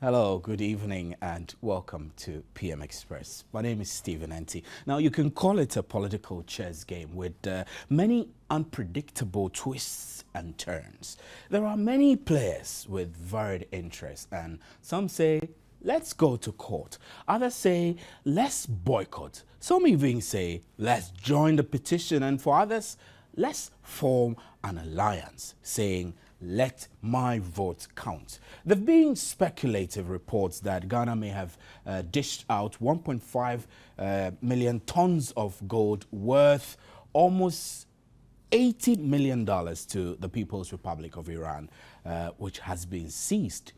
Hello, good evening, and welcome to PM Express. My name is Stephen Enti. Now, you can call it a political chess game with many unpredictable twists and turns. There are many players with varied interests, and some say, let's go to court. Others say, let's boycott. Some even say, let's join the petition, and for others, let's form an alliance, saying, let my vote count. There have been speculative reports that Ghana may have dished out 1.5 million tons of gold worth almost $80 million to the People's Republic of Iran, which has been seized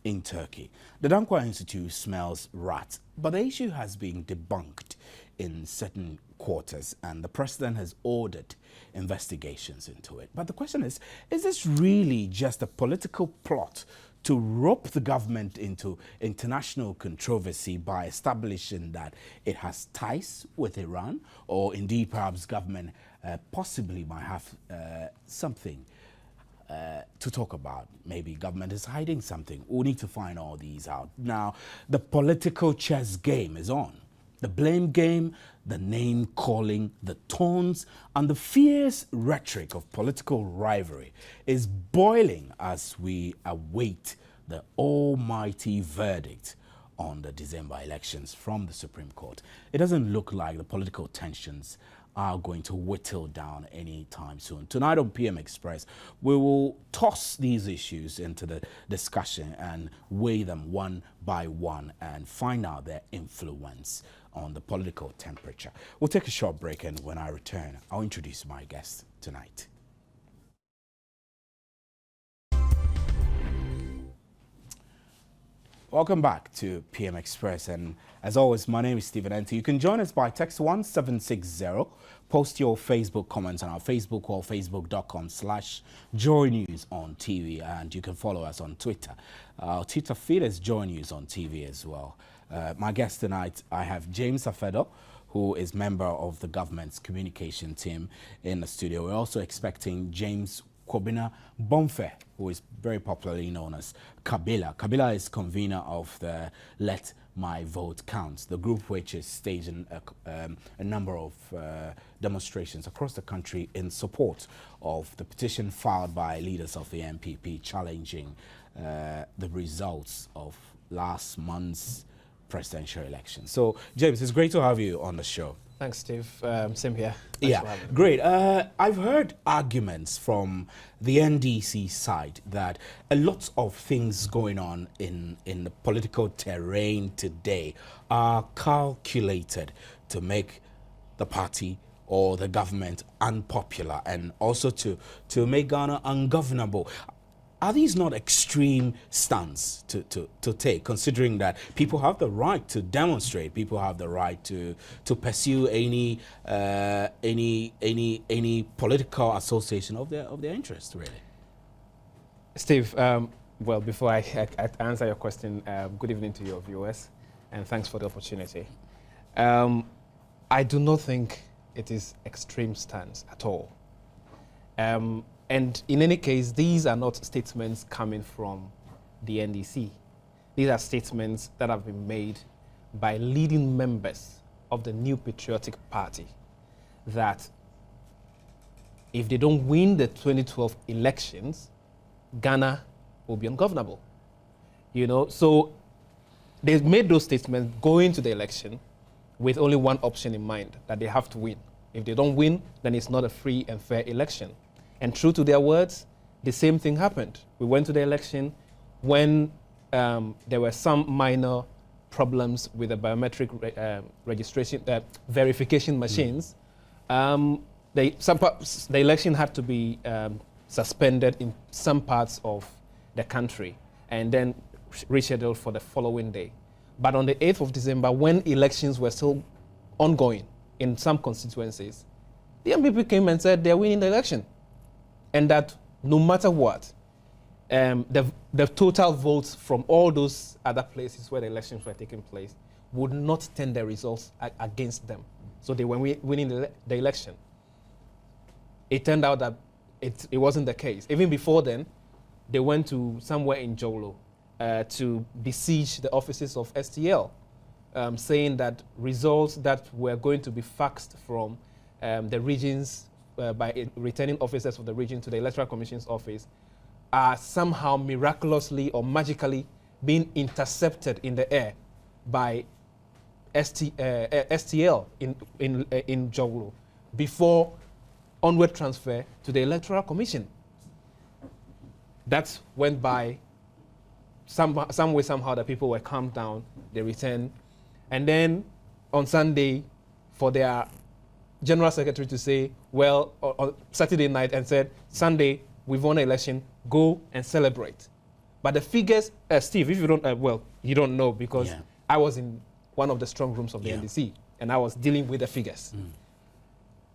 in Turkey. The Dankwa Institute smells rat, but the issue has been debunked in certain quarters, and the president has ordered investigations into it. But the question is this really just a political plot to rope the government into international controversy by establishing that it has ties with Iran, or indeed perhaps government possibly might have something to talk about? Maybe government is hiding something. We need to find all these out. Now, the political chess game is on. The blame game, the name calling, the tones, and the fierce rhetoric of political rivalry is boiling as we await the almighty verdict on the December elections from the Supreme Court. It doesn't look like the political tensions are going to whittle down anytime soon. Tonight on PM Express, we will toss these issues into the discussion and weigh them one by one and find out their influence on the political temperature. We'll take a short break, and when I return, I'll introduce my guest tonight. Welcome back to PM Express, and as always, my name is Stephen Enti. You can join us by text 1760. Post your Facebook comments on our Facebook wall, facebook.com/Joy News on TV, and you can follow us on Twitter. Our Twitter feed is Joy News on TV as well. My guest tonight, I have James Afedo, who is member of the government's communication team in the studio. We're also expecting James Kwabena Bonfe, who is very popularly known as Kabila. Kabila is convener of the Let My Vote Count, the group which is staging a number of demonstrations across the country in support of the petition filed by leaders of the MPP challenging the results of last month's presidential election. So, James, it's great to have you on the show. Thanks, Steve. Same here. Yeah, great. I've heard arguments from the NDC side that a lot of things going on in the political terrain today are calculated to make the party or the government unpopular and also to make Ghana ungovernable. Are these not extreme stands to take, considering that people have the right to demonstrate, people have the right to pursue any political association of their interest, really? Steve, well, before I answer your question, good evening to your viewers, and thanks for the opportunity. I do not think it is extreme stance at all. And in any case, these are not statements coming from the NDC. These are statements that have been made by leading members of the New Patriotic Party that if they don't win the 2012 elections, Ghana will be ungovernable. You know, so they've made those statements going to the election with only one option in mind, that they have to win. If they don't win, then it's not a free and fair election. And true to their words, the same thing happened. We went to the election when there were some minor problems with the biometric registration, verification machines. The election had to be suspended in some parts of the country and then rescheduled for the following day. But on the 8th of December, when elections were still ongoing in some constituencies, the MPP came and said they're winning the election. And that no matter what, the total votes from all those other places where the elections were taking place would not turn the results against them. So they were winning the election. It turned out that it wasn't the case. Even before then, they went to somewhere in Jolo to besiege the offices of STL, saying that results that were going to be faxed from the regions by returning officers of the region to the Electoral Commission's office are somehow miraculously or magically being intercepted in the air by STL in Joglo before onward transfer to the Electoral Commission. That went by some way, somehow, the people were calmed down, they returned. And then on Sunday, for their General Secretary to say, well, on Saturday night, and said, Sunday, we've won an election, go and celebrate. But the figures, Steve, if you don't, well, you don't know, because I was in one of the strong rooms of the NDC, and I was dealing with the figures.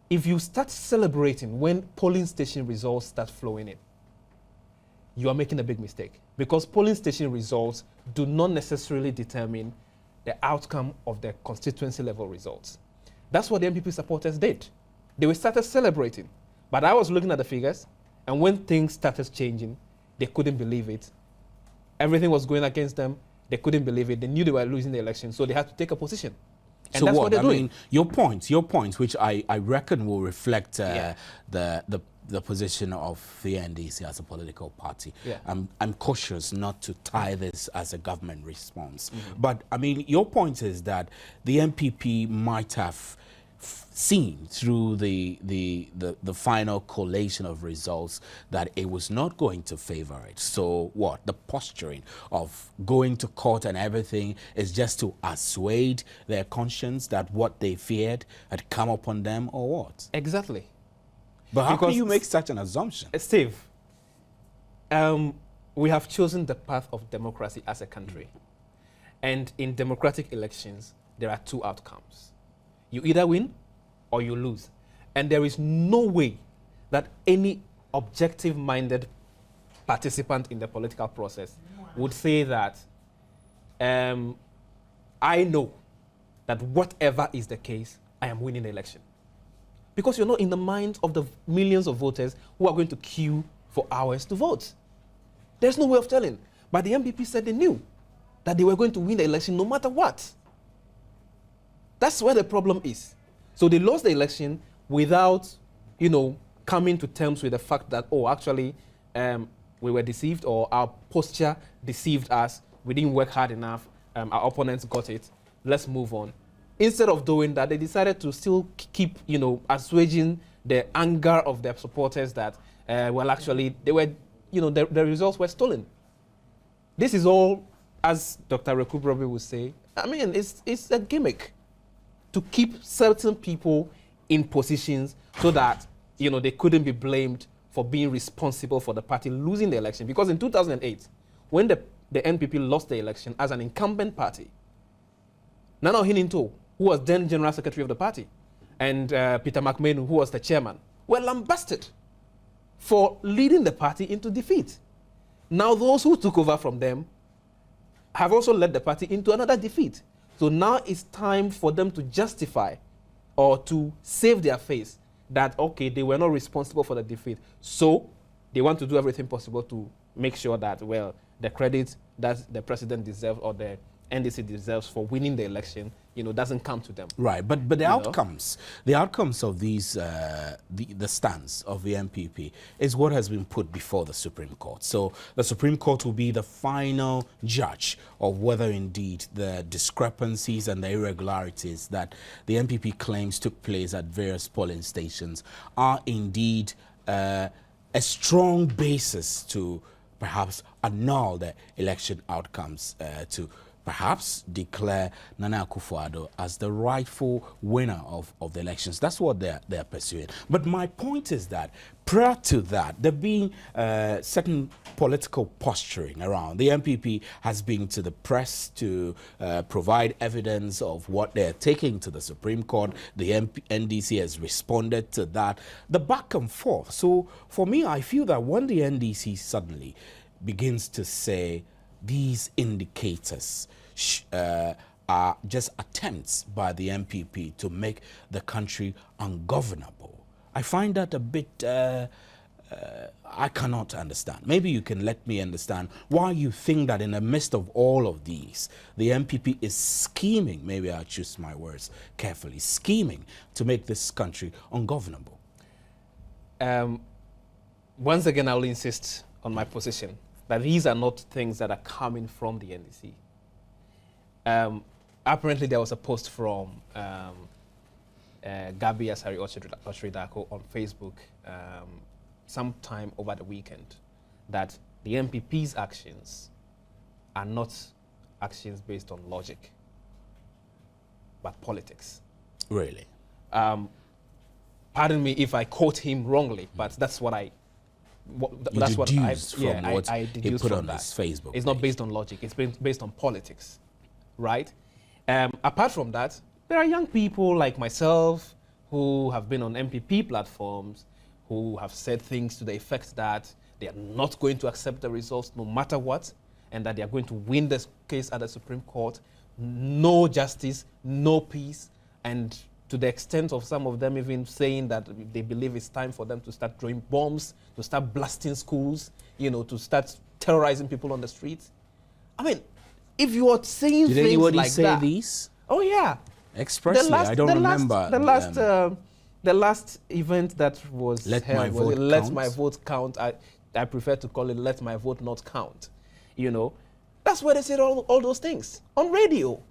If you start celebrating when polling station results start flowing in, you are making a big mistake, because polling station results do not necessarily determine the outcome of the constituency level results. That's what the MPP supporters did. They started celebrating. But I was looking at the figures, and when things started changing, they couldn't believe it. Everything was going against them. They couldn't believe it. They knew they were losing the election, so they had to take a position. And so that's what they're doing. I mean, your point, which I reckon will reflect the position of the NDC as a political party. I'm cautious not to tie this as a government response. But I mean, your point is that the MPP might have seen through the final collation of results that it was not going to favor it. So what? The posturing of going to court and everything is just to assuage their conscience that what they feared had come upon them, or what? Exactly. But how can you make such an assumption? Steve, we have chosen the path of democracy as a country. And in democratic elections, there are two outcomes. You either win or you lose. And there is no way that any objective-minded participant in the political process would say that I know that whatever is the case, I am winning the election. Because you're not in the minds of the millions of voters who are going to queue for hours to vote. There's no way of telling. But the MPP said they knew that they were going to win the election no matter what. That's where the problem is. So they lost the election without, coming to terms with the fact that, actually, we were deceived, or our posture deceived us. We didn't work hard enough. Our opponents got it. Let's move on. Instead of doing that, they decided to still keep, assuaging the anger of their supporters that, actually, they were, the results were stolen. This is all, as Dr. Rekuprobi would say, I mean, it's a gimmick to keep certain people in positions so that, they couldn't be blamed for being responsible for the party losing the election. Because in 2008, when the NPP lost the election as an incumbent party, Nana Hininto, who was then General Secretary of the party, and Peter McMahon, who was the chairman, were lambasted for leading the party into defeat. Now those who took over from them have also led the party into another defeat. So now it's time for them to justify or to save their face that, okay, they were not responsible for the defeat. So they want to do everything possible to make sure that, the credit that the president deserves or the NDC deserves for winning the election, doesn't come to them. Right, but the outcomes of these, the stance of the MPP is what has been put before the Supreme Court. So the Supreme Court will be the final judge of whether indeed the discrepancies and the irregularities that the MPP claims took place at various polling stations are indeed a strong basis to perhaps annul the election outcomes, to perhaps declare Nana Akufo-Addo as the rightful winner of the elections. That's what they're pursuing. But my point is that prior to that, there being certain political posturing around. The MPP has been to the press to provide evidence of what they're taking to the Supreme Court. The NDC has responded to that. The back and forth. So for me, I feel that when the NDC suddenly begins to say these indicators are just attempts by the MPP to make the country ungovernable, I find that a bit I cannot understand. Maybe you can let me understand why you think that in the midst of all of these, the MPP is scheming, maybe I'll choose my words carefully, scheming to make this country ungovernable. Once again, I'll insist on my position that these are not things that are coming from the NDC. Apparently, there was a post from Gabi Asari Oshridako on Facebook sometime over the weekend that the MPP's actions are not actions based on logic, but politics. Really? Pardon me if I quote him wrongly, but that's what I. That's what I deduced put from on that. his Facebook. It's not based on logic. It's based on politics, right? Apart from that, there are young people like myself who have been on MPP platforms who have said things to the effect that they are not going to accept the results no matter what, and that they are going to win this case at the Supreme Court. No justice, no peace, and to the extent of some of them even saying that they believe it's time for them to start throwing bombs, to start blasting schools, to start terrorizing people on the streets. I mean, if you are saying Did things anybody like say that, these? Oh yeah, Expressly, I don't remember. The last event that was Let held My was Vote Let Count? My Vote Count. I prefer to call it Let My Vote Not Count. That's where they said all those things on radio.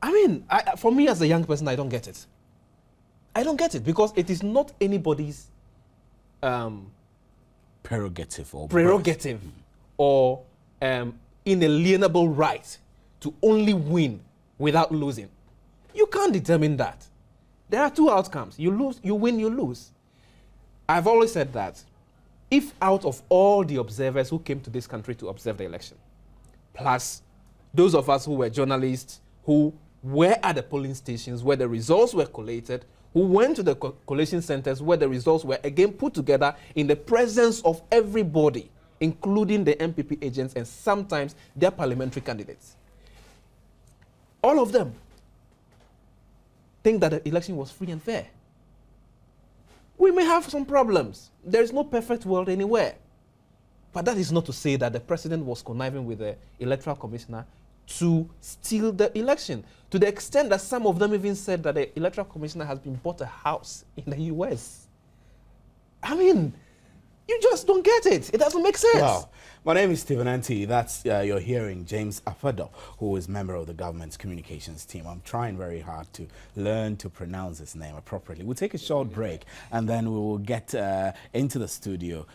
I mean, for me as a young person, I don't get it. I don't get it because it is not anybody's prerogative or inalienable right to only win without losing. You can't determine that. There are two outcomes. You lose, you win, you lose. I've always said that if out of all the observers who came to this country to observe the election, plus those of us who were journalists, who were at the polling stations where the results were collated, who went to the collation centers where the results were again put together in the presence of everybody, including the MPP agents and sometimes their parliamentary candidates. All of them think that the election was free and fair. We may have some problems. There is no perfect world anywhere. But that is not to say that the president was conniving with the electoral commissioner to steal the election, to the extent that some of them even said that the electoral commissioner has been bought a house in the US. I mean, you just don't get it. It doesn't make sense. Wow. My name is Stephen Anti. That's you're hearing James Afado, who is member of the government's communications team. I'm trying very hard to learn to pronounce his name appropriately. We'll take a short break and then we will get into the studio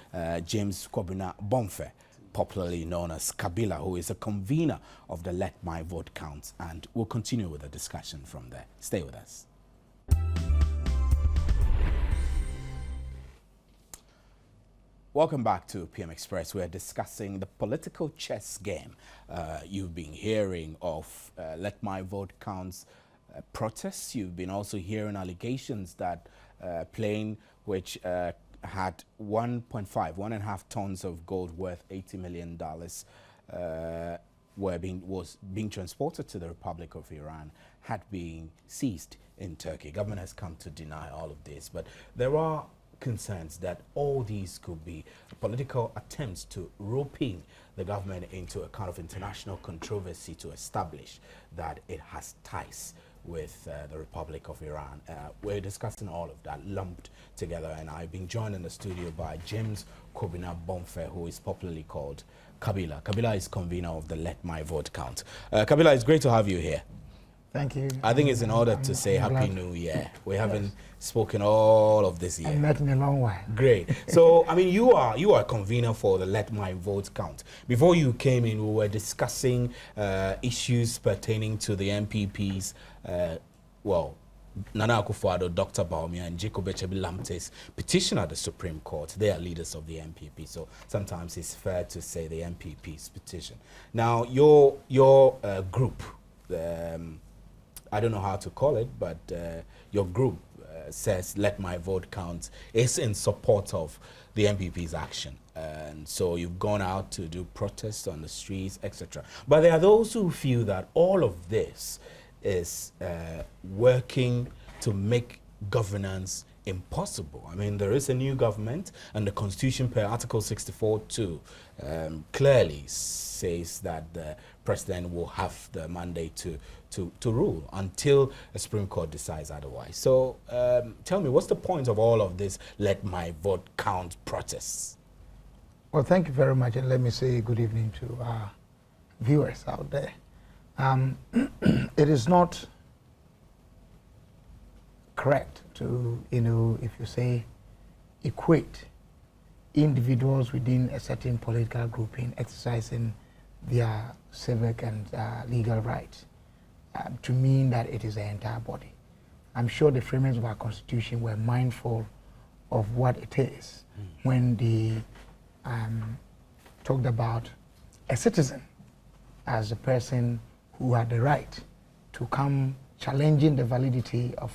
James Kwabena Bonfe, popularly known as Kabila, who is a convener of the Let My Vote Count, and we'll continue with the discussion from there. Stay with us. Welcome back to PM Express. We're discussing the political chess game. You've been hearing of Let My Vote Counts protests. You've been also hearing allegations that plane which had 1.5 tons of gold worth $80 million was being transported to the Republic of Iran had been seized in Turkey. Government has come to deny all of this, but there are concerns that all these could be political attempts to rope in the government into a kind of international controversy to establish that it has ties with the Republic of Iran. We're discussing all of that lumped together, and I've been joined in the studio by James Kwabena Bonfe, who is popularly called Kabila. Kabila is convener of the Let My Vote Count. Kabila, it's great to have you here. Thank you. I think it's in order to say Happy New Year. We haven't spoken all of this year. I met in a long while. Great. So, I mean, you are a convener for the Let My Vote Count. Before you came in, we were discussing issues pertaining to the MPPs. Nana Akufo-Addo, Dr. Bawumia, and Jacob Echebi-Lamte's petition at the Supreme Court. They are leaders of the MPP, so sometimes it's fair to say the MPP's petition. Now, your group, I don't know how to call it, but your group says Let My Vote Count is in support of the MPP's action. And so you've gone out to do protests on the streets, etc. But there are those who feel that all of this is working to make governance impossible. I mean, there is a new government, and the Constitution per Article 64(2) clearly says that the president will have the mandate to rule until the Supreme Court decides otherwise. So tell me, what's the point of all of this let my vote count protests? Well, thank you very much, and let me say good evening to our viewers out there. It is not correct to, if you say, equate individuals within a certain political grouping exercising their civic and legal rights to mean that it is the entire body. I'm sure the framers of our Constitution were mindful of what it is when they talked about a citizen as a person who had the right to come challenging the validity of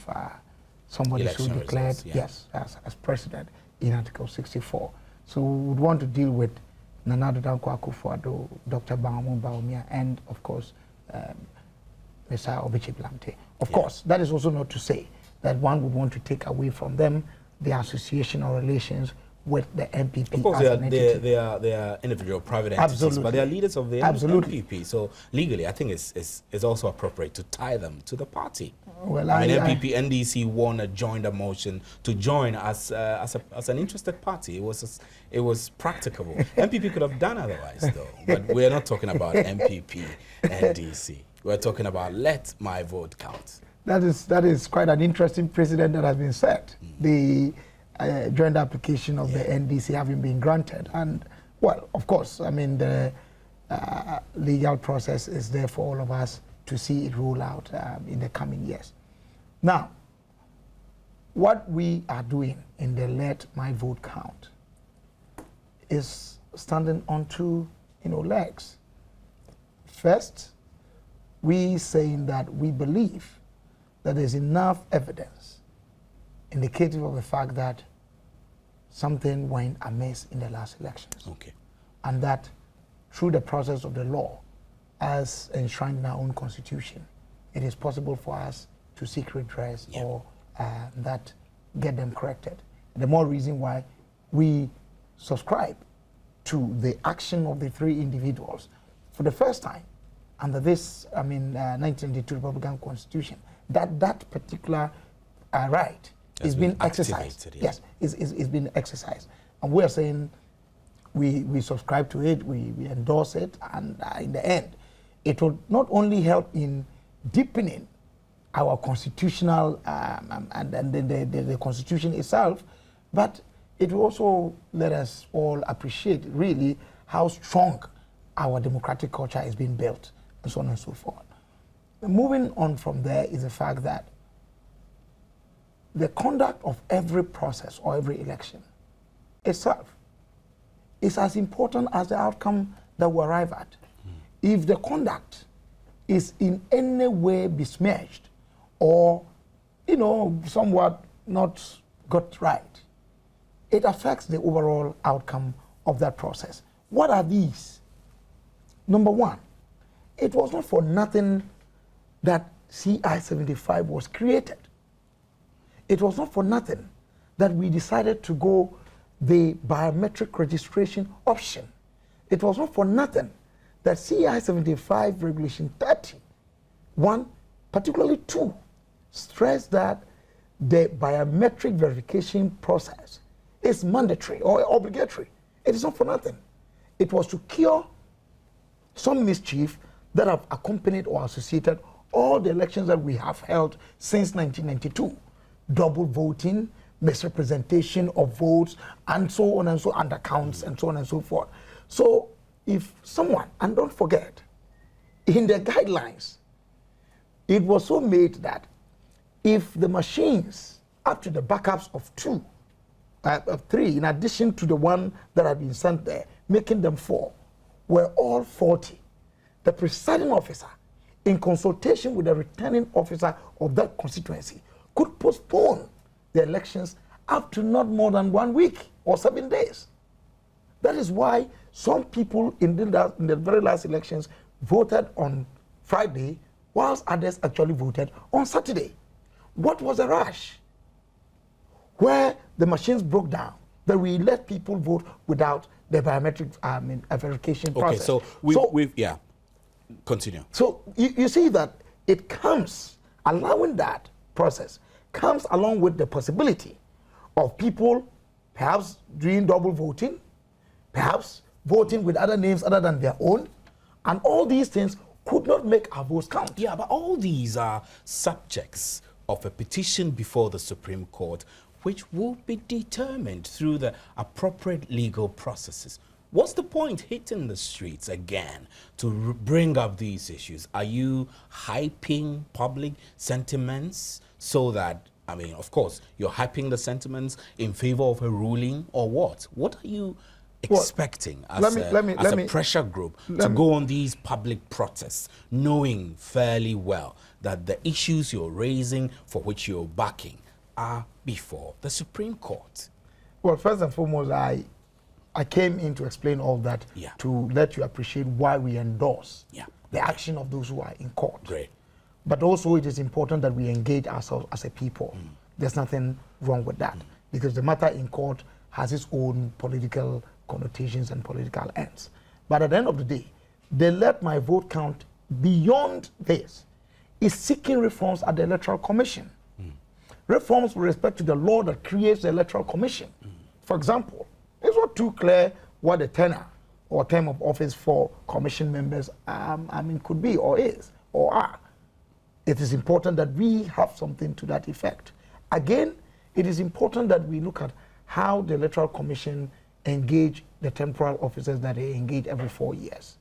somebody who declared as president in Article 64. So we would want to deal with Nana Addo Dankwa Akufo-Addo, Dr. Bangamu Bawumia, and of course Mr. Obichi Blamte. Of course, that is also not to say that one would want to take away from them the association or relations with the MPP. Of course, they are individual private entities, Absolutely. but they are leaders of the Absolutely. MPP. So legally, I think it's also appropriate to tie them to the party. Well, I mean, MPP, NDC won a joined a motion to join as an interested party. It was practicable. MPP could have done otherwise, though. But we're not talking about MPP, NDC. We're talking about let my vote count. That is quite an interesting precedent that has been set. The joint application of the NDC having been granted, and well, of course, I mean the legal process is there for all of us to see it roll out in the coming years. Now, what we are doing in the let my vote count is standing on two legs. First, we saying that we believe that there's enough evidence indicative of the fact that something went amiss in the last elections. Okay. And that through the process of the law, as enshrined in our own constitution, it is possible for us to seek redress or that get them corrected. The more reason why we subscribe to the action of the three individuals for the first time under this, 1992 Republican Constitution, that particular right is being exercised. Yes, it's been exercised. And we are saying we subscribe to it, we endorse it, and in the end, it will not only help in deepening our constitutional and the Constitution itself, but it will also let us all appreciate really how strong our democratic culture is being built, and so on and so forth. Moving on from there is the fact that the conduct of every process or every election itself is as important as the outcome that we arrive at. If the conduct is in any way besmirched or, somewhat not got right, it affects the overall outcome of that process. What are these? Number one, it was not for nothing that CI-75 was created. It was not for nothing that we decided to go the biometric registration option. It was not for nothing that CI-75 Regulation 31, particularly 2, stressed that the biometric verification process is mandatory or obligatory. It is not for nothing. It was to cure some mischief that have accompanied or associated all the elections that we have held since 1992. Double voting, misrepresentation of votes, and so on and so on, undercounts, and so on and so forth. So if someone, and don't forget, in the guidelines, it was so made that if the machines, up to the backups of three, in addition to the one that had been sent there, making them 4, were all faulty, the presiding officer, in consultation with the returning officer of that constituency, could postpone the elections up to not more than 1 week or 7 days. That is why some people in the very last elections voted on Friday, whilst others actually voted on Saturday. What was the rush? where the machines broke down, that we let people vote without the biometric verification process. Okay, so we've yeah, continue. So you see that it comes, allowing that process, comes along with the possibility of people perhaps doing double voting, perhaps voting with other names other than their own, and all these things could not make our votes count. Yeah, but all these are subjects of a petition before the Supreme Court, which will be determined through the appropriate legal processes. What's the point hitting the streets again to bring up these issues? Are you hyping public sentiments so that, I mean, of course, you're hyping the sentiments in favor of a ruling, or what? What are you expecting as a pressure group to go on these public protests, knowing fairly well that the issues you're raising, for which you're backing, are before the Supreme Court? Well, first and foremost, I came in to explain all that, to let you appreciate why we endorse the action of those who are in court. Great. But also it is important that we engage ourselves as a people. There's nothing wrong with that, because the matter in court has its own political connotations and political ends. But at the end of the day, the let my vote count beyond this is seeking reforms at the Electoral Commission. Reforms with respect to the law that creates the Electoral Commission. For example, it's not too clear what the tenure or term of office for commission members could be, or is, or are. It is important that we have something to that effect. Again, it is important that we look at how the Electoral Commission engage the temporal officers that they engage every 4 years.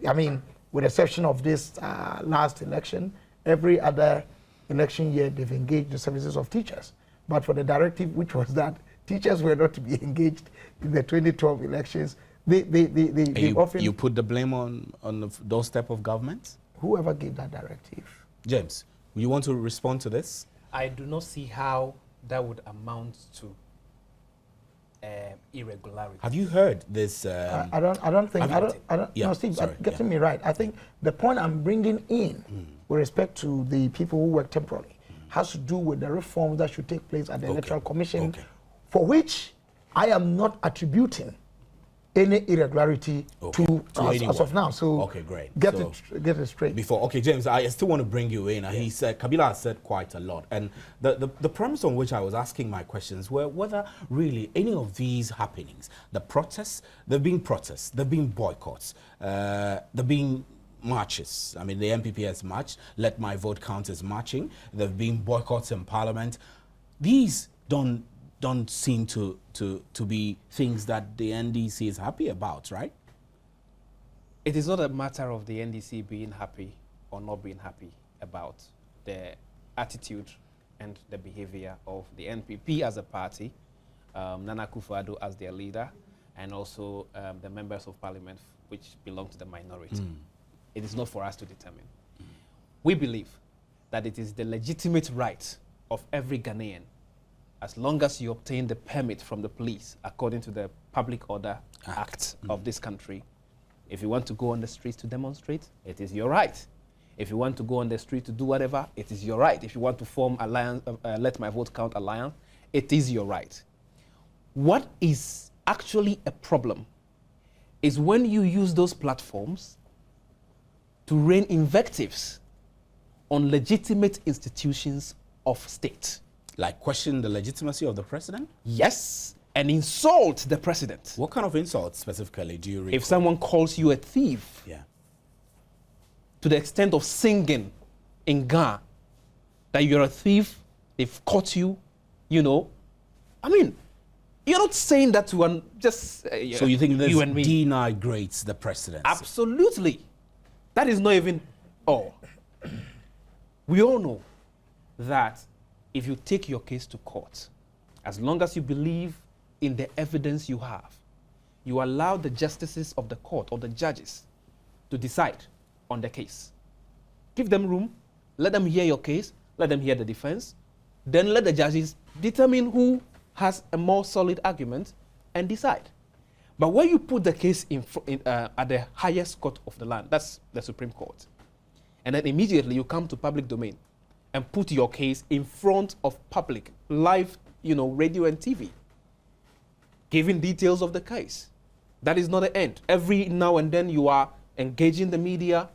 I mean, with the exception of this last election, every other election year they've engaged the services of teachers. But for the directive, which was that teachers were not to be engaged in the 2012 elections, they often... You put the blame on those type of governments? Whoever gave that directive. James, you want to respond to this? I do not see how that would amount to irregularity. Have you heard this? I don't think. No, Steve, getting me right. I think the point I'm bringing in with respect to the people who work temporarily has to do with the reforms that should take place at the Electoral Commission, for which I am not attributing any irregularity to as of now. So great. Get it straight. James, I still want to bring you in. He said, Kabila has said quite a lot, and the premise on which I was asking my questions were whether really any of these happenings, the protests, there've been boycotts, there've been marches. I mean, the MPP has marched. Let My Vote Count is marching. There've been boycotts in Parliament. These don't seem to be things that the NDC is happy about, right? It is not a matter of the NDC being happy or not being happy about the attitude and the behavior of the NPP as a party, Nana Akufo-Addo as their leader, and also the members of parliament which belong to the minority. It is not for us to determine. We believe that it is the legitimate right of every Ghanaian, as long as you obtain the permit from the police according to the Public Order Act of this country. If you want to go on the streets to demonstrate, it is your right. If you want to go on the street to do whatever, it is your right. If you want to form alliance, Let My Vote Count alliance, it is your right. What is actually a problem is when you use those platforms to rain invectives on legitimate institutions of state. Like question the legitimacy of the president? Yes, and insult the president. What kind of insult specifically do you recall? If someone calls you a thief, to the extent of singing in Ga that you're a thief, they've caught you, you know. I mean, you're not saying that to just so you think this you and me denigrates the presidency? Absolutely. That is not even all. We all know that if you take your case to court, as long as you believe in the evidence you have, you allow the justices of the court or the judges to decide on the case. Give them room, let them hear your case, let them hear the defense, then let the judges determine who has a more solid argument and decide. But when you put the case at the highest court of the land, that's the Supreme Court, and then immediately you come to public domain and put your case in front of public, live radio and TV, giving details of the case. That is not the end. Every now and then you are engaging the media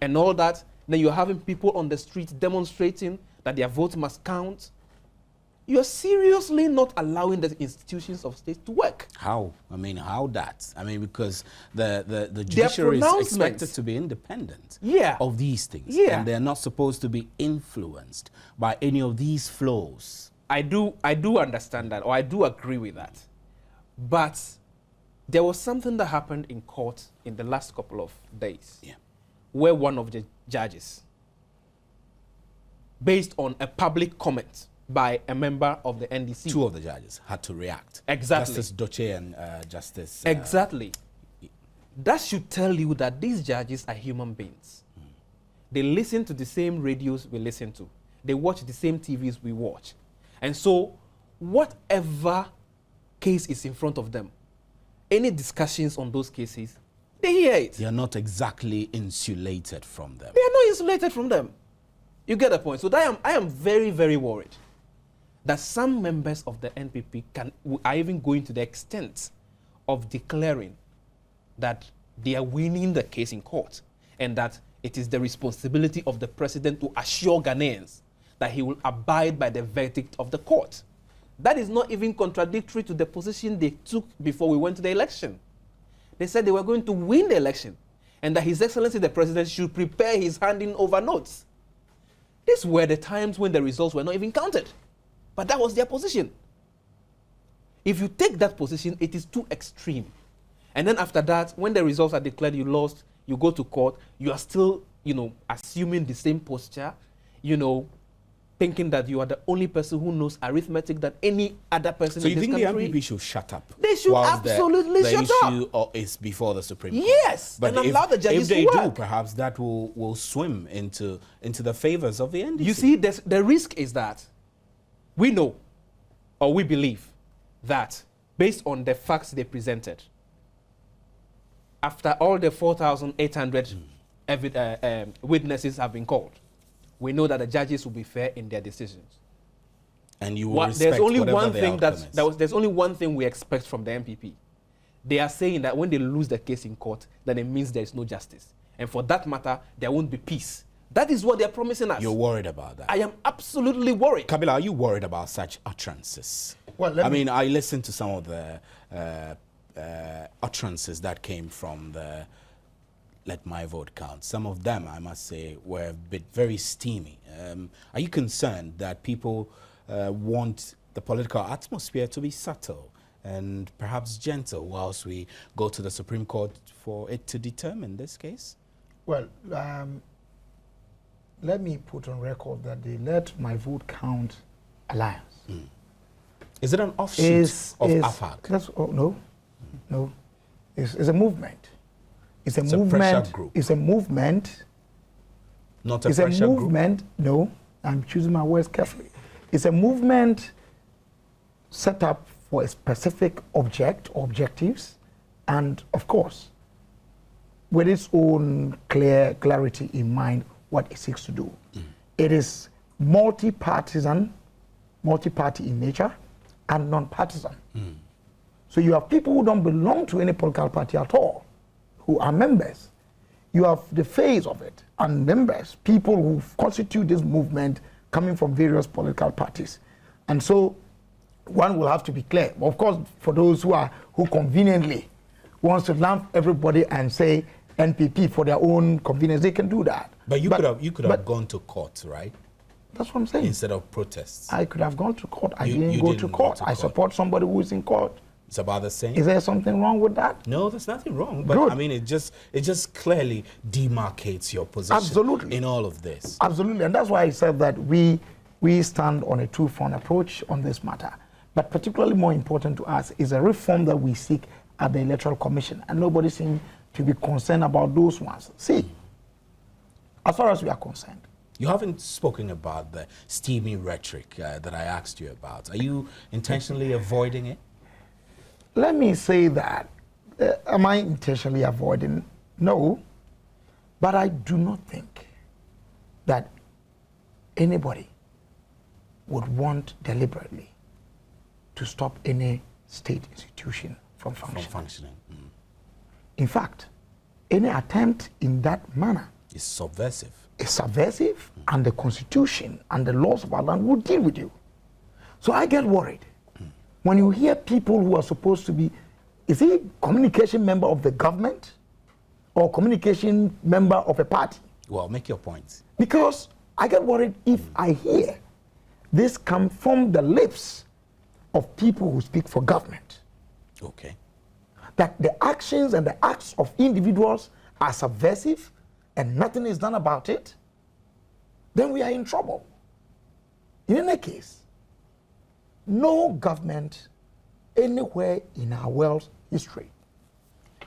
and all that. Then you're having people on the street demonstrating that their vote must count. You're seriously not allowing the institutions of state to work. How? I mean, how that? I mean, because the judiciary is expected to be independent of these things. Yeah. And they're not supposed to be influenced by any of these flows. I do understand that, or I do agree with that. But there was something that happened in court in the last couple of days, where one of the judges, based on a public comment by a member of the NDC. Two of the judges had to react. Exactly. Justice Doche and Justice... exactly. That should tell you that these judges are human beings. They listen to the same radios we listen to. They watch the same TVs we watch. And so, whatever case is in front of them, any discussions on those cases, they hear it. They are not exactly insulated from them. They are not insulated from them. You get the point. So I am very, very worried that some members of the NPP are even going to the extent of declaring that they are winning the case in court and that it is the responsibility of the president to assure Ghanaians that he will abide by the verdict of the court. That is not even contradictory to the position they took before we went to the election. They said they were going to win the election and that His Excellency the President should prepare his handing over notes. These were the times when the results were not even counted. But that was their position. If you take that position, it is too extreme. And then after that, when the results are declared you lost, you go to court, you are still, assuming the same posture, thinking that you are the only person who knows arithmetic that any other person in this country. So you think the MPP should shut up? They should absolutely shut up. The issue is before the Supreme Court. Yes, but and allow the judges to work. If they do, perhaps that will swim into the favors of the NDC. You see, the risk is that we know, or we believe, that based on the facts they presented, after all the 4,800 witnesses have been called, we know that the judges will be fair in their decisions. And you will respect there's only whatever one the thing outcome is. There's only one thing we expect from the MPP. They are saying that when they lose the case in court, then it means there is no justice. And for that matter, there won't be peace. That is what they're promising us. You're worried about that? I am absolutely worried. Kabila, are you worried about such utterances? Well, I listened to some of the utterances that came from the Let My Vote Count. Some of them, I must say, were a bit very steamy. Are you concerned that people want the political atmosphere to be subtle and perhaps gentle whilst we go to the Supreme Court for it to determine this case? Well, let me put on record that the Let My Vote Count Alliance. Is it an offshoot of AFAC? No. It's a movement. It's a pressure group. It's a movement. Not a pressure group? It's a movement. No, I'm choosing my words carefully. It's a movement set up for a specific objectives, and of course, with its own clarity in mind, what it seeks to do. It is multi-party in nature, and non-partisan. So you have people who don't belong to any political party at all, who are members. You have the face of it, and members, people who constitute this movement coming from various political parties. And so one will have to be clear. Of course, for those who conveniently wants to lump everybody and say NPP for their own convenience, they can do that. But you could have gone to court, right? That's what I'm saying. Instead of protests. I could have gone to court. I didn't go to court. I support somebody who is in court. It's about the same. Is there something wrong with that? No, there's nothing wrong. But Good. I mean, it just clearly demarcates your position. Absolutely. In all of this. Absolutely, and that's why I said that we stand on a two-front approach on this matter. But particularly more important to us is a reform that we seek at the Electoral Commission, and nobody seems to be concerned about those ones. See, as far as we are concerned, you haven't spoken about the steamy rhetoric that I asked you about. Are you intentionally avoiding it? Let me say that. Am I intentionally avoiding? No. But I do not think that anybody would want deliberately to stop any state institution from functioning. Mm. In fact, any attempt in that manner It's subversive. is subversive, and the constitution and the laws of our land will deal with you. So I get worried when you hear people who are supposed to be, is he communication member of the government or communication member of a party? Well, make your point. Because I get worried if I hear this come from the lips of people who speak for government, Okay. that the actions and the acts of individuals are subversive and nothing is done about it, then we are in trouble. In any case, no government anywhere in our world's history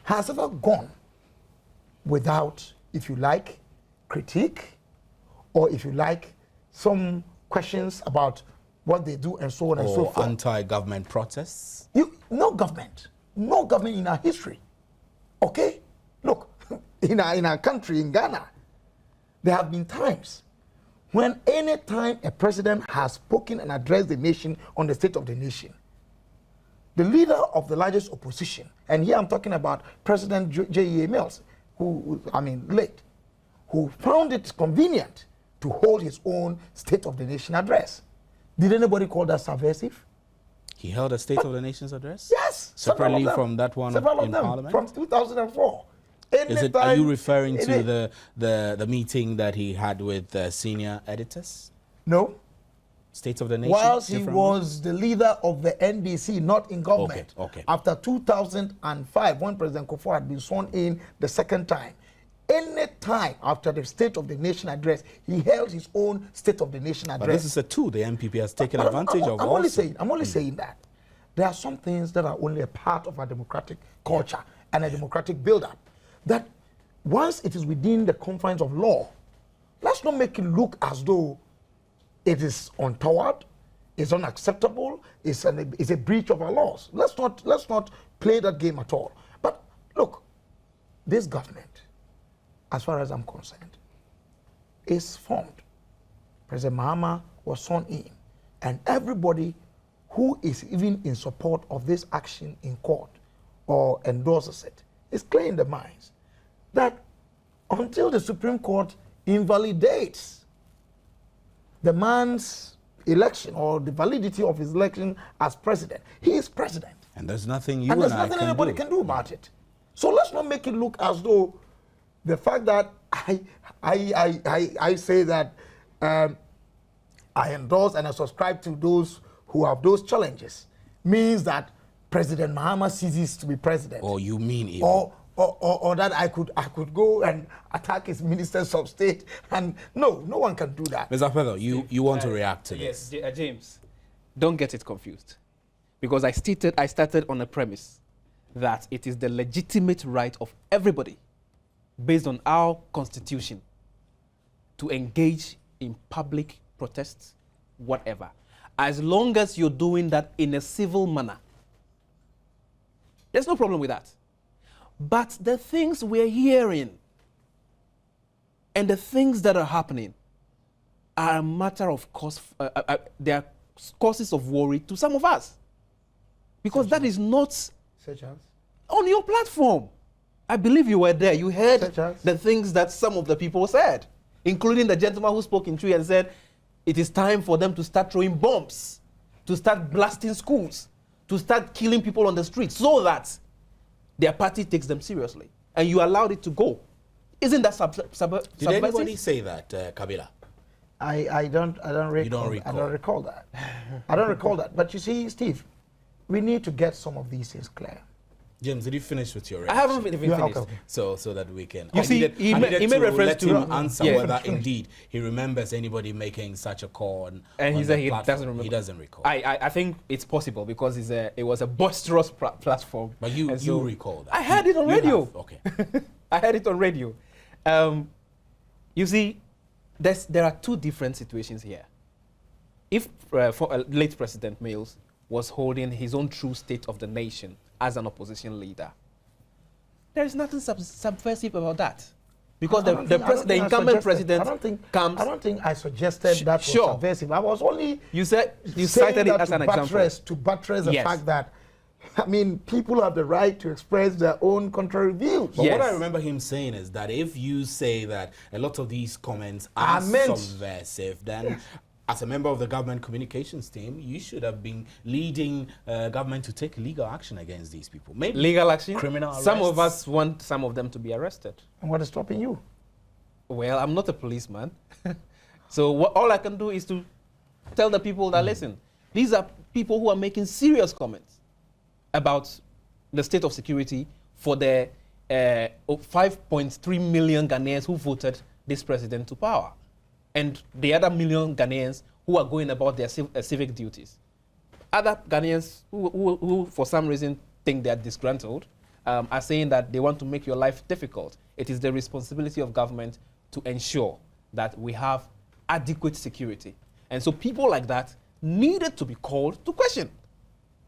has ever gone without, if you like, critique, or if you like, some questions about what they do and so on and so Or forth. anti-government protests. No government in our history. Okay? Look, in our country, in Ghana, there have been times when any time a president has spoken and addressed the nation on the state of the nation, the leader of the largest opposition, and here I'm talking about President J.E.A. Mills, late, who found it convenient to hold his own state of the nation address. Did anybody call that subversive? He held a State of the Nation's address? Yes. Separately from that one in Parliament? From 2004. Are you referring to the meeting that he had with senior editors? No. State of the Nation? Whilst he was the leader of the NDC, not in government. Okay. After 2005, when President Kufuor had been sworn in the second time, any time after the State of the Nation address, he held his own State of the Nation address. But this is a tool the MPP has taken advantage of. I'm only saying that there are some things that are only a part of our democratic culture and a democratic build-up. That once it is within the confines of law, let's not make it look as though it is untoward, it's unacceptable, it's a breach of our laws. Let's not play that game at all. But look, this government, as far as I'm concerned, is formed. President Mahama was sworn in, and everybody who is even in support of this action in court or endorses it is clear in their minds that until the Supreme Court invalidates the man's election or the validity of his election as president, he is president. And there's nothing anybody can do about it. So let's not make it look as though the fact that I say that I endorse and I subscribe to those who have those challenges means that President Mahama ceases to be president. Or you mean evil. Or that I could go and attack his ministers of state, and no one can do that. Mr. Pedro, you want to react to this? Yes, James, don't get it confused, because I started on a premise that it is the legitimate right of everybody, based on our constitution, to engage in public protests, whatever, as long as you're doing that in a civil manner. There's no problem with that. But the things we're hearing and the things that are happening are a matter of cause. They are causes of worry to some of us, because that is not Such as? on your platform. I believe you were there. You heard Such as? the things that some of the people said, including the gentleman who spoke in Tree and said it is time for them to start throwing bombs, to start blasting schools, to start killing people on the streets, so that their party takes them seriously, and you allowed it to go. Isn't that subversive? Did anybody say that, Kabila? I don't recall that. I don't recall that. But you see, Steve, we need to get some of these things clear. James, did you finish with your I reaction? haven't even finished. Okay. So that we can. You see, he made reference let to him answer whether indeed he remembers anybody making such a call. And he on said the he platform. doesn't remember. He doesn't recall. I think it's possible because it was a boisterous platform. But you And so recall that. I heard it on You radio. have, okay. I heard it on radio. You see, there are two different situations here. If late President Mills was holding his own true state of the nation as an opposition leader, there is nothing subversive about that. Because the incumbent president comes. I don't think I suggested that was subversive. I was only you cited it as an example to buttress the fact that, I mean, people have the right to express their own contrary views. But what I remember him saying is that if you say that a lot of these comments are subversive, then as a member of the government communications team, you should have been leading government to take legal action against these people. Maybe legal action? Criminal arrests. Some of us want some of them to be arrested. And what is stopping you? Well, I'm not a policeman. So all I can do is to tell the people that, listen, these are people who are making serious comments about the state of security for the 5.3 million Ghanaians who voted this president to power, and the other million Ghanaians who are going about their civic duties. Other Ghanaians who for some reason think they are disgruntled are saying that they want to make your life difficult. It is the responsibility of government to ensure that we have adequate security. And so people like that needed to be called to question.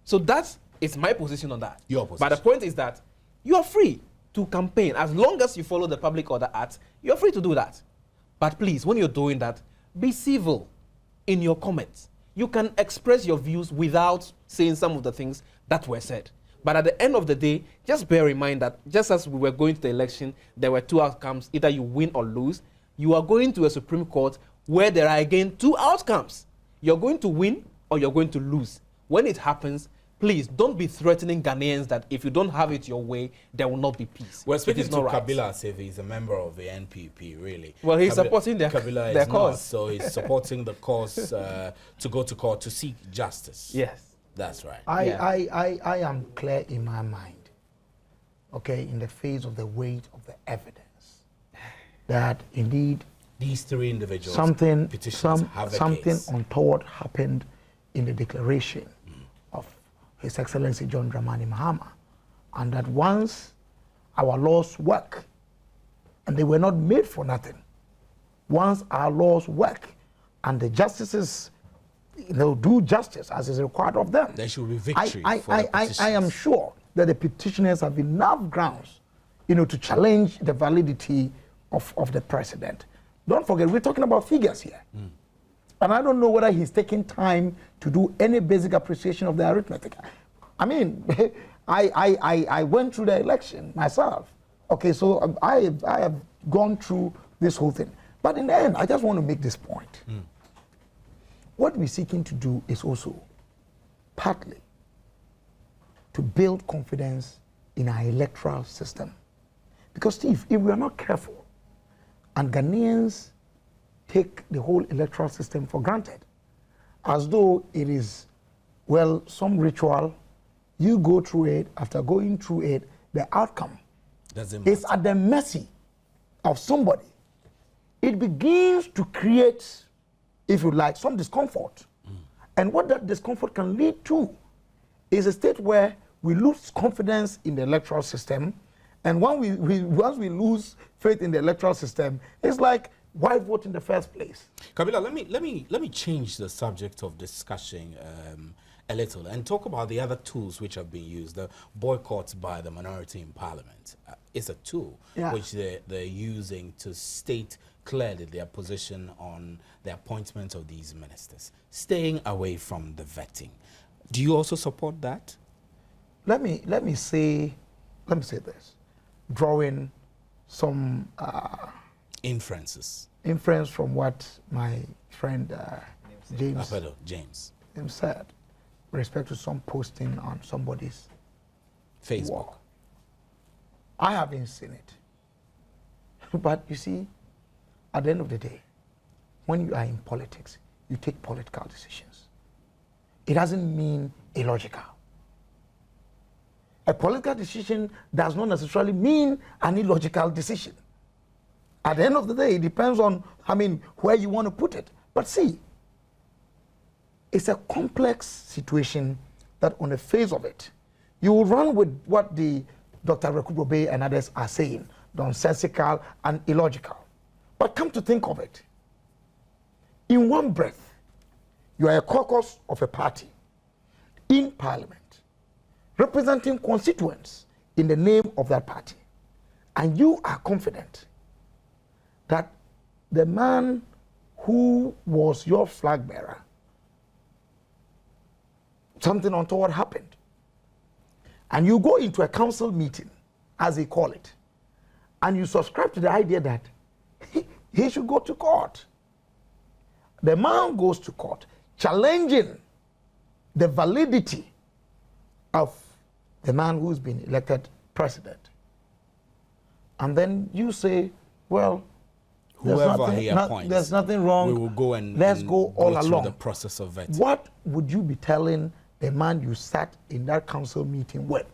So that's my position on that. Your position. But the point is that you are free to campaign. As long as you follow the Public Order Act, you're free to do that. But please, when you're doing that, be civil in your comments. You can express your views without saying some of the things that were said. But at the end of the day, just bear in mind that just as we were going to the election, there were two outcomes. Either you win or lose. You are going to a Supreme Court where there are again two outcomes. You're going to win or you're going to lose. When it happens, please don't be threatening Ghanaians that if you don't have it your way, there will not be peace. We're speaking to Kabila as if he's a member of the NPP, really. Well, he's supporting their cause. Not, so he's supporting the cause to go to court to seek justice. Yes. That's right. I am clear in my mind, okay, in the face of the weight of the evidence, that indeed these three individuals, something case. untoward happened in the declaration of His Excellency John Dramani Mahama, and that once our laws work, and they were not made for nothing, once our laws work and the justices do justice as is required of them, there should be victory. I am sure that the petitioners have enough grounds, to challenge the validity of the president. Don't forget, we're talking about figures here. And I don't know whether he's taking time to do any basic appreciation of the arithmetic. I mean, I went through the election myself. Okay, so I have gone through this whole thing. But in the end, I just want to make this point. What we're seeking to do is also partly to build confidence in our electoral system. Because, Steve, if we are not careful, and Ghanaians take the whole electoral system for granted, as though it is, well, some ritual, you go through it, after going through it, the outcome is at the mercy of somebody. It begins to create, if you like, some discomfort. And what that discomfort can lead to is a state where we lose confidence in the electoral system. And once we lose faith in the electoral system, it's like, why vote in the first place? Kabila, let me change the subject of discussion a little and talk about the other tools which have been used. The boycotts by the minority in Parliament is a tool which they're using to state clearly their position on the appointment of these ministers, staying away from the vetting. Do you also support that? Let me say this, drawing some inference from what my friend James said, with respect to some posting on somebody's Facebook wall. I haven't seen it, but you see, at the end of the day, when you are in politics, you take political decisions. It doesn't mean illogical. A political decision does not necessarily mean an illogical decision. At the end of the day, it depends on, where you want to put it. But see, it's a complex situation that on the face of it, you will run with what the Dr. Rekubobe and others are saying, nonsensical and illogical. But come to think of it, in one breath, you are a caucus of a party in Parliament, representing constituents in the name of that party. And you are confident that the man who was your flag bearer, something untoward happened, and you go into a council meeting, as they call it, and you subscribe to the idea that he should go to court. The man goes to court challenging the validity of the man who's been elected president. And then you say, well, whoever he appoints, there's nothing wrong. we will go and let's go all through along the process of vetting. What would you be telling the man you sat in that council meeting with?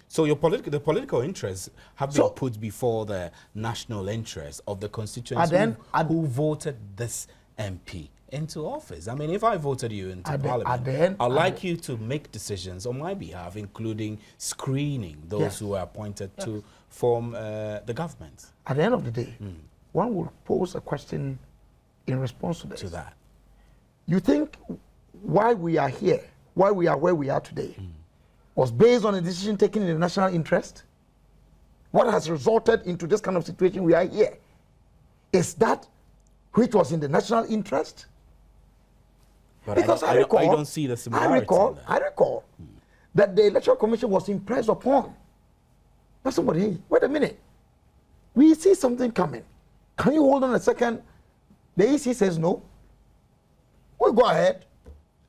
So the political interests have been put before the national interest of the constituents who voted this MP into office. I mean, if I voted you into Parliament, I'd like you to make decisions on my behalf, including screening those who are appointed to form the government. At the end of the day, one will pose a question in response to this. You think why we are here, why we are where we are today, was based on a decision taken in the national interest? What has resulted into this kind of situation we are here? Is that which was in the national interest? But because I don't see the similarity. I recall that the Electoral Commission was impressed upon. But somebody, hey, wait a minute. We see something coming. Can you hold on a second? The EC says no. We'll go ahead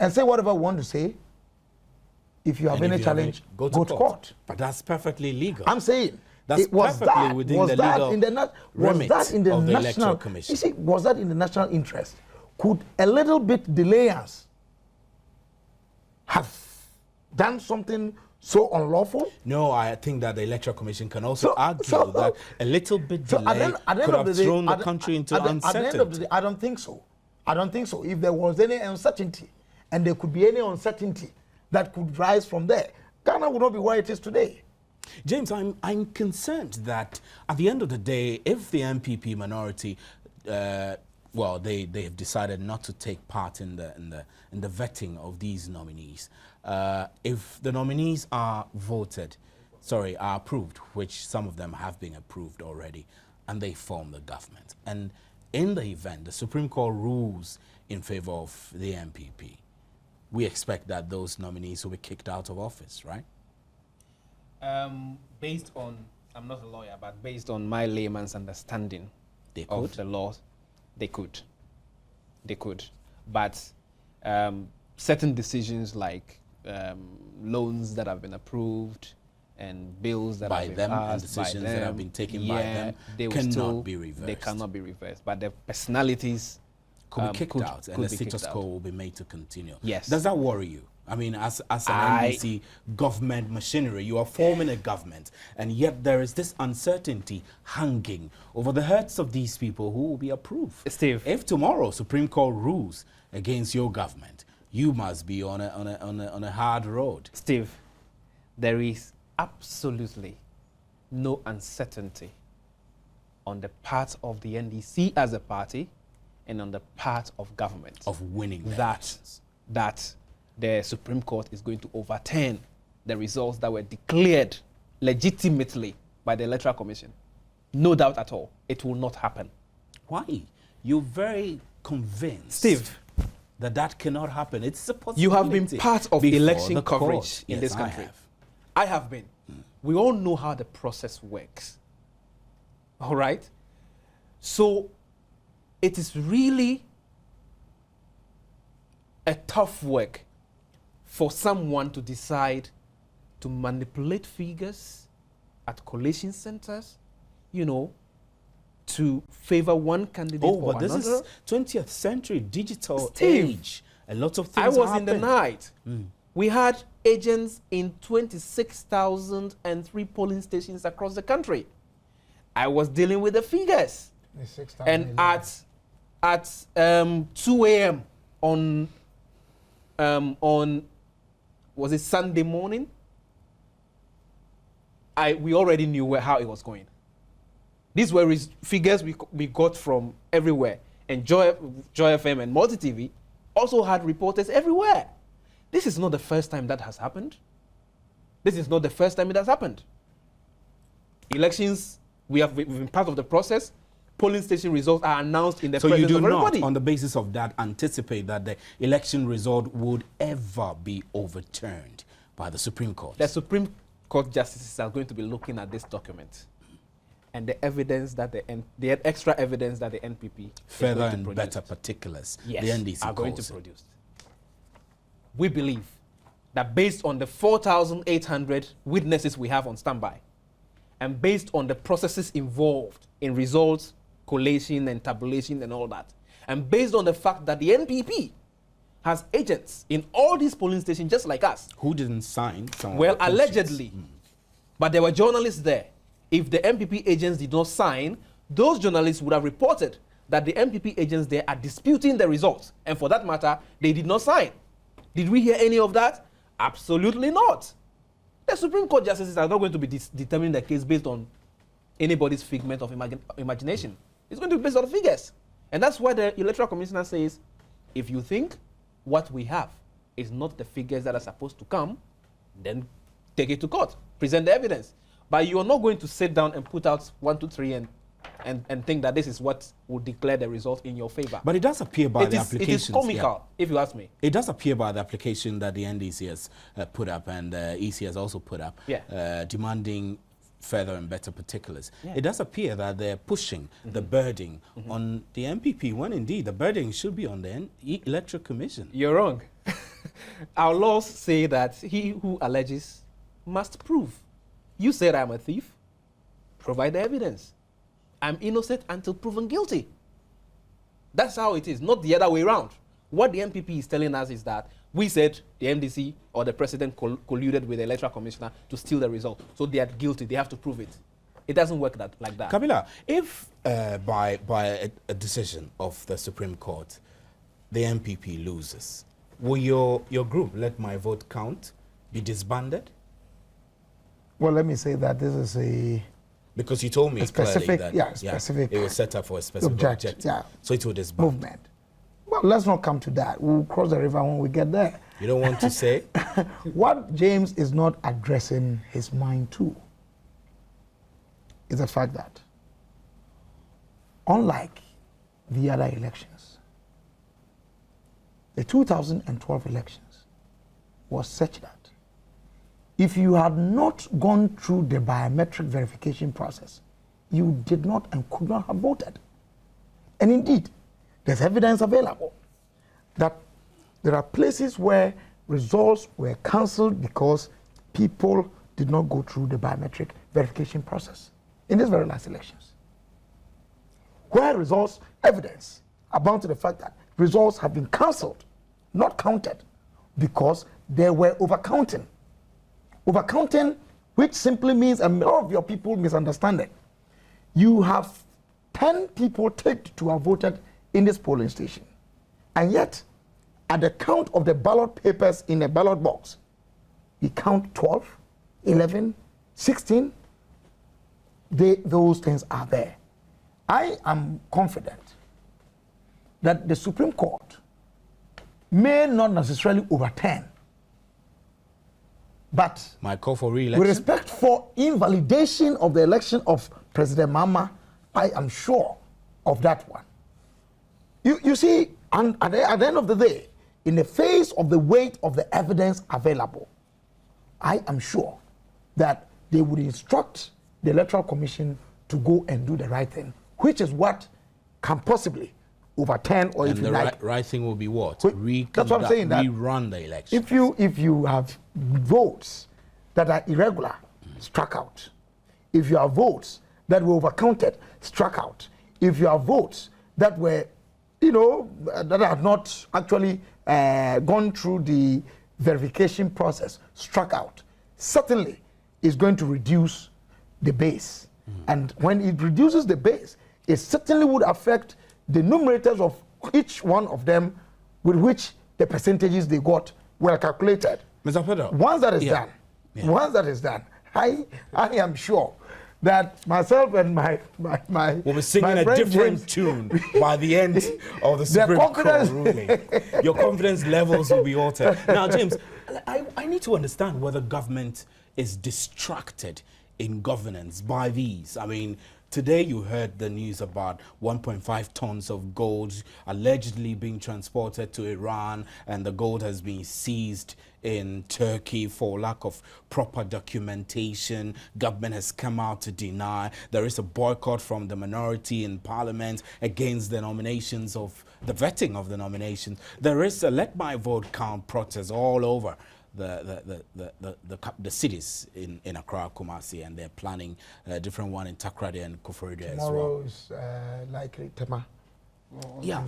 and say whatever we want to say. If you have any challenge, go to court. But that's perfectly legal. I'm saying that's perfectly within the legal remit of the Electoral Commission. You see, was that in the national interest? Could a little bit delayance have done something so unlawful? No, I think that the Electoral Commission can also argue that a little bit delay could have thrown the country into uncertainty. At the end of the day, I don't think so. I don't think so. If there was any uncertainty, and there could be any uncertainty that could rise from there, Ghana would not be where it is today. James, I'm concerned that at the end of the day, if the MPP minority, well, they have decided not to take part in the vetting of these nominees. If the nominees are approved, which some of them have been approved already, and they form the government, and in the event the Supreme Court rules in favor of the MPP, we expect that those nominees will be kicked out of office, right? Based on, I'm not a lawyer, but based on my layman's understanding of the laws, they could. But certain decisions like loans that have been approved and bills that have been passed and decisions that have been taken by them cannot be reversed. They cannot be reversed. But the personalities could be kicked out, and the status quo will be made to continue. Yes. Does that worry you? I mean, as an NDC government machinery, you are forming a government, and yet there is this uncertainty hanging over the heads of these people who will be approved. Steve, if tomorrow Supreme Court rules against your government, you must be on a hard road. Steve, there is absolutely no uncertainty on the part of the NDC as a party and on the part of government of winning that the Supreme Court is going to overturn the results that were declared legitimately by the Electoral Commission. No doubt at all. It will not happen. Why? You're very convinced, Steve, that cannot happen. It's a possibility. You have been part of election coverage in this country. I have been. We all know how the process works. All right? So it is really a tough work for someone to decide to manipulate figures at collation centers, to favor one candidate or another. But this is 20th century digital age. A lot of things I was happen. In the night. We had agents in 26,003 polling stations across the country. I was dealing with the figures. And at 2 a.m. on was it Sunday morning? We already knew how it was going. These were figures we got from everywhere. And Joy FM and Multi TV also had reporters everywhere. This is not the first time that has happened. This is not the first time it has happened. Elections, we've been part of the process. polling station results are announced in the So you presence do of not, everybody. on the basis of that, anticipate that the election result would ever be overturned by the Supreme Court? The Supreme Court justices are going to be looking at this document and the evidence that the extra evidence that the NPP Further is going to and produce. better particulars, Yes, the NDC are going to calls it. produce. We believe that based on the 4,800 witnesses we have on standby, and based on the processes involved in results, collation and tabulation and all that, and based on the fact that the NPP has agents in all these polling stations just like us. Who didn't sign some Well, of the portions? allegedly, but there were journalists there. If the MPP agents did not sign, those journalists would have reported that the MPP agents there are disputing the results. And for that matter, they did not sign. Did we hear any of that? Absolutely not. The Supreme Court justices are not going to be determining the case based on anybody's figment of imagination. It's going to be based on figures. And that's why the Electoral Commissioner says, if you think what we have is not the figures that are supposed to come, then take it to court, present the evidence. But you are not going to sit down and put out 1, 2, 3 and think that this is what will declare the result in your favor. But it does appear by the applications. It is comical, if you ask me. It does appear by the application that the NDC has put up and EC has also put up, demanding further and better particulars. Yeah. It does appear that they're pushing the burden on the MPP, when indeed the burden should be on the Electoral Commission. You're wrong. Our laws say that he who alleges must prove. You said I'm a thief. Provide the evidence. I'm innocent until proven guilty. That's how it is, not the other way around. What the MPP is telling us is that we said the MDC or the president colluded with the Electoral Commissioner to steal the result. So they are guilty. They have to prove it. It doesn't work like that. Kabila, if by a decision of the Supreme Court, the MPP loses, will your group, Let My Vote Count, be disbanded? Well, let me say that this is a Because you told me specific, clearly that specific it was set up for a specific objective. Yeah. So it will disband. Movement. Well, let's not come to that. We'll cross the river when we get there. You don't want to say? What James is not addressing his mind to is the fact that, unlike the other elections, the 2012 elections was such that if you had not gone through the biometric verification process, you did not and could not have voted. And indeed, there's evidence available that there are places where results were cancelled because people did not go through the biometric verification process in these very last elections. Where results, evidence abound to the fact that results have been cancelled, not counted, because there were overcounting. Overcounting, which simply means, and a lot of your people misunderstand it, you have 10 people ticked to have voted in this polling station. And yet, at the count of the ballot papers in a ballot box, we count 12, 11, 16. Those things are there. I am confident that the Supreme Court may not necessarily overturn, but My call for re-election? with respect for invalidation of the election of President Mahama, I am sure of that one. You see, and at the end of the day, in the face of the weight of the evidence available, I am sure that they would instruct the Electoral Commission to go and do the right thing, which is what can possibly overturn, or And if you the like, right thing will be what? that's what I'm saying, that rerun the election. if you have votes that are irregular, struck out. If you have votes that were overcounted, struck out. If you have votes that were, that have not actually gone through the verification process, struck out, certainly is going to reduce the base. And when it reduces the base, it certainly would affect the numerators of each one of them, with which the percentages they got were calculated. Mr. Pedro, Once that is done, I am sure that myself and my we'll be singing my a friend different James, tune by the end of the Supreme Court ruling. Your confidence levels will be altered. Now, James, I need to understand whether government is distracted in governance by these? I mean, today you heard the news about 1.5 tons of gold allegedly being transported to Iran, and the gold has been seized in Turkey for lack of proper documentation. Government has come out to deny. There is a boycott from the minority in Parliament against the nominations of the vetting of the nominations. There is a let my vote count protest all over the cities in Accra, Kumasi, and they're planning a different one in Takrady and Koforidua as well. Tomorrow is likely Tema. Yeah.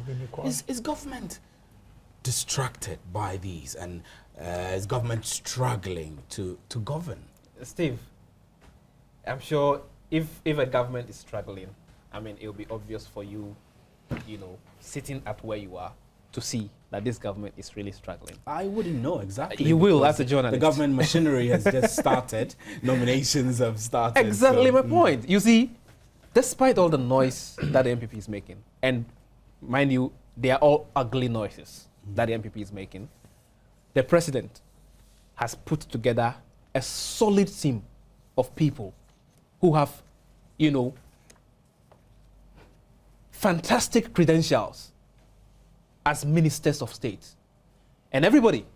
Is government distracted by these, and is government struggling to govern? Steve, I'm sure if a government is struggling, I mean, it'll be obvious for you, you know, sitting at where you are, to see that this government is really struggling. I wouldn't know exactly. You will, as a journalist. The government machinery has just started. Nominations have started. Exactly my point. You see, despite all the noise that the MPP is making, and mind you, they are all ugly noises that the MPP is making, the president has put together a solid team of people who have, you know, fantastic credentials as ministers of state. And everybody,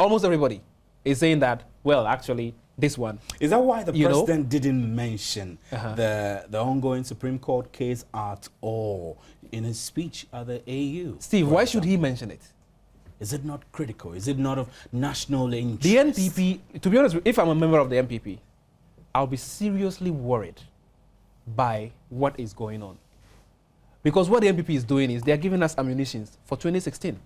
almost everybody, is saying that, well, actually, this one. Is that why the president didn't mention the ongoing Supreme Court case at all in his speech at the AU? Steve, why should he mention it? Is it not critical? Is it not of national interest? The NPP, to be honest, if I'm a member of the NPP, I'll be seriously worried by what is going on. Because what the NPP is doing is they're giving us ammunition for 2016.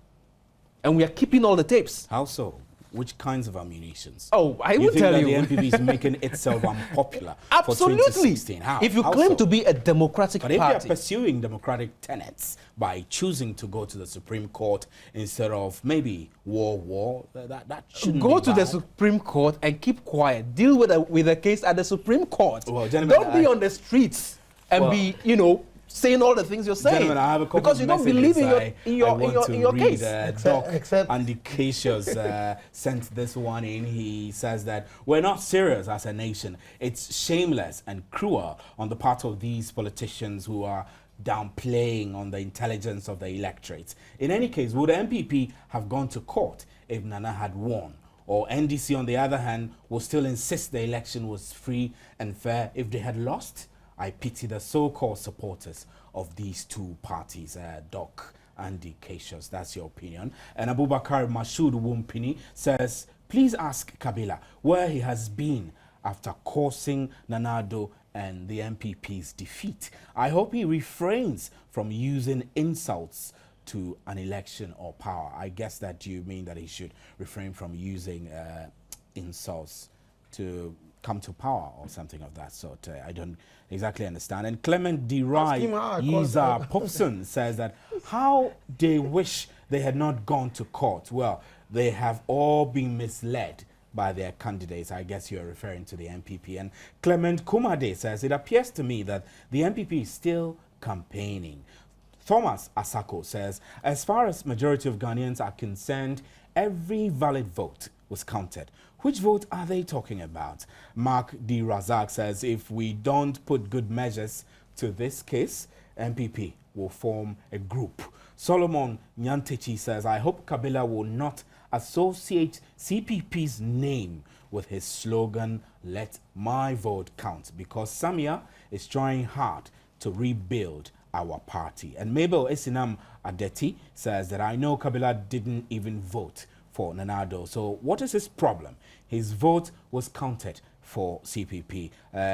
And we are keeping all the tapes. How so? Which kinds of ammunitions? Oh, I will tell you. You think that the NPP is making itself unpopular Absolutely. for 2016? How? If you How claim so? to be a democratic But party. if they're pursuing democratic tenets by choosing to go to the Supreme Court instead of maybe war, that shouldn't go be to bad. the Supreme Court and keep quiet. Deal with the case at the Supreme Court. Well, gentlemen, don't be on the streets and be, you know, saying all the things you're saying. Gentlemen, I have a couple because of you don't messages believe in your case. Doc Except Andy Cassius sent this one in. He says that we're not serious as a nation. It's shameless and cruel on the part of these politicians who are downplaying on the intelligence of the electorate. In any case, would the MPP have gone to court if Nana had won? Or NDC, on the other hand, will still insist the election was free and fair if they had lost? I pity the so-called supporters of these two parties, Doc Andy Cassius. That's your opinion. And Abubakar Mashood Wumpini says, please ask Kabila where he has been after causing Nanado and the MPP's defeat. I hope he refrains from using insults to an election or power. I guess that you mean that he should refrain from using insults to come to power or something of that sort. I don't exactly understand. And Clement D. Rai Yiza Popson says that how they wish they had not gone to court. Well, they have all been misled by their candidates. I guess you're referring to the MPP. And Clement Kumade says, it appears to me that the MPP is still campaigning. Thomas Asako says, as far as majority of Ghanaians are concerned, every valid vote was counted. Which vote are they talking about? Mark D. Razak says, if we don't put good measures to this case, MPP will form a group. Solomon Nyantechi says, I hope Kabila will not associate CPP's name with his slogan, let my vote count, because Samia is trying hard to rebuild our party. And Mabel Esinam Adeti says that I know Kabila didn't even vote for Nanado. So what is his problem? His vote was counted for CPP.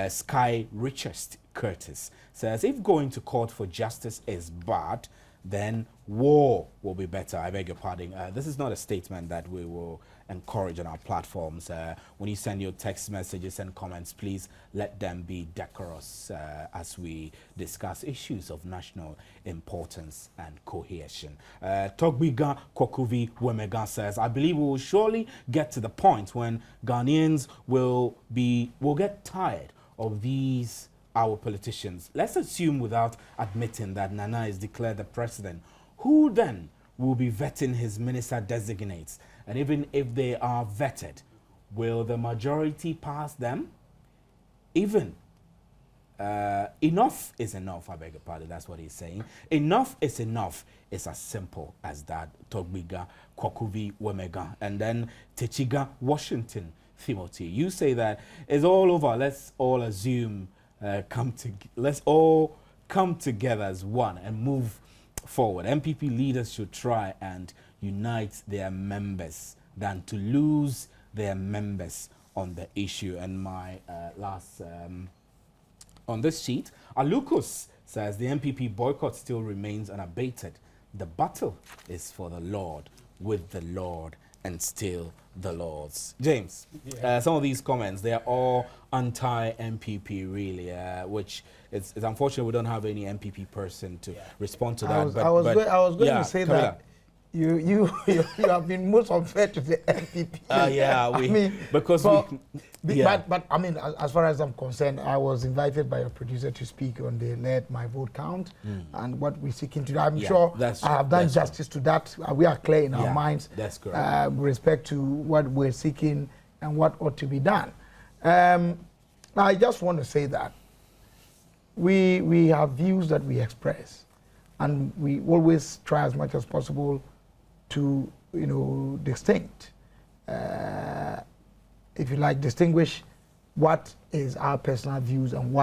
Sky Richest Curtis says, if going to court for justice is bad, then war will be better. I beg your pardon. This is not a statement that we will encourage on our platforms. When you send your text messages and comments, please let them be decorous as we discuss issues of national importance and cohesion. Togbiga Kokuvi Wemega says, I believe we will surely get to the point when Ghanaians will get tired of these our politicians. Let's assume without admitting that Nana is declared the president. Who then will be vetting his minister designates? And even if they are vetted, will the majority pass them? even enough is enough, I beg your pardon, that's what he's saying. Enough is enough. It's as simple as that. Togbiga, Kwakuvi, Wemega, and then Techiga, Washington, Timothy. You say that it's all over. Let's all assume, let's all come together as one and move forward. MPP leaders should try and unite their members than to lose their members on the issue. And my last on this sheet, Alukus says the MPP boycott still remains unabated. The battle is for the Lord, with the Lord, and still the Lord's. James, some of these comments, they are all anti-MPP, really, which it's unfortunate we don't have any MPP person to respond to that. I was going to say that you have been most unfair to the MPP. But I mean, as far as I'm concerned, I was invited by a producer to speak on the Let My Vote Count and what we're seeking to do. I'm sure I have done justice to that. We are clear in our minds with respect to what we're seeking and what ought to be done. I just want to say that we have views that we express, and we always try as much as possible to, distinct, if you like, distinguish what is our personal views and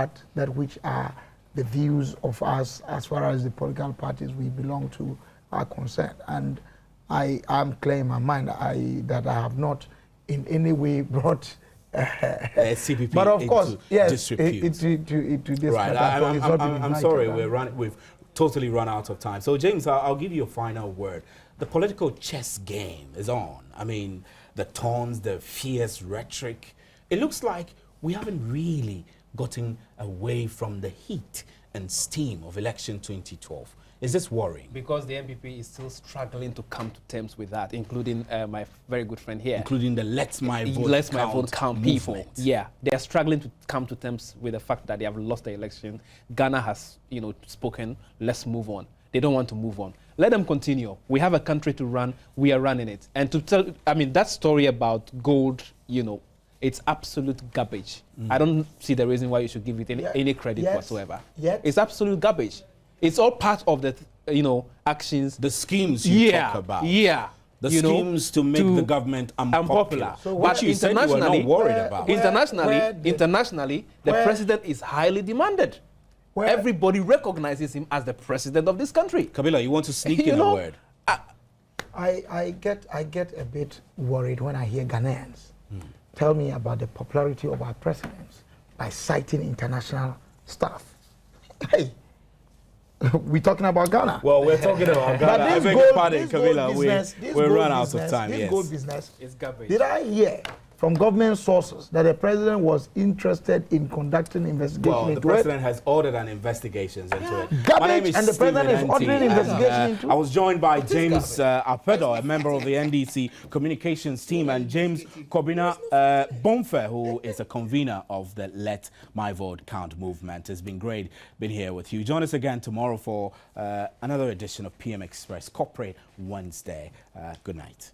which are the views of us as far as the political parties we belong to are concerned. And I am clear in my mind that I have not in any way brought CPP, but of course, yes, disrepute. To this. Right, I'm sorry, we've totally run out of time. So James, I'll give you a final word. The political chess game is on. I mean, the taunts, the fierce rhetoric. It looks like we haven't really gotten away from the heat and steam of election 2012. Is this worrying? Because the MPP is still struggling to come to terms with that, including my very good friend here. Including the Let My Vote Count people. Yeah, they are struggling to come to terms with the fact that they have lost the election. Ghana has, spoken, let's move on. They don't want to move on. Let them continue. We have a country to run. We are running it. And to tell, that story about gold, it's absolute garbage. I don't see the reason why you should give it any credit whatsoever. It's absolute garbage. It's all part of the, actions. The schemes you talk about. The schemes to make the government unpopular. So but you said you were not worried about. Internationally, the president is highly demanded. Everybody recognizes him as the president of this country. Kabila, you want to sneak in a word? I get a bit worried when I hear Ghanaians tell me about the popularity of our presidents by citing international stuff. Hey, we're talking about Ghana. Well, we're talking about Ghana. I beg your pardon, Kabila. We're run out of time. This gold business is garbage. Did I hear from government sources that the president was interested in conducting investigation into it? Well, the president has ordered an investigation into it. Garbage, my name is and the president is ordering investigation into it. I was joined by James Apedo, a member of the NDC communications team, and James Kobina Bonfe, who is a convener of the Let My Vote Count movement. It's been great being here with you. Join us again tomorrow for another edition of PM Express Corporate Wednesday. Good night.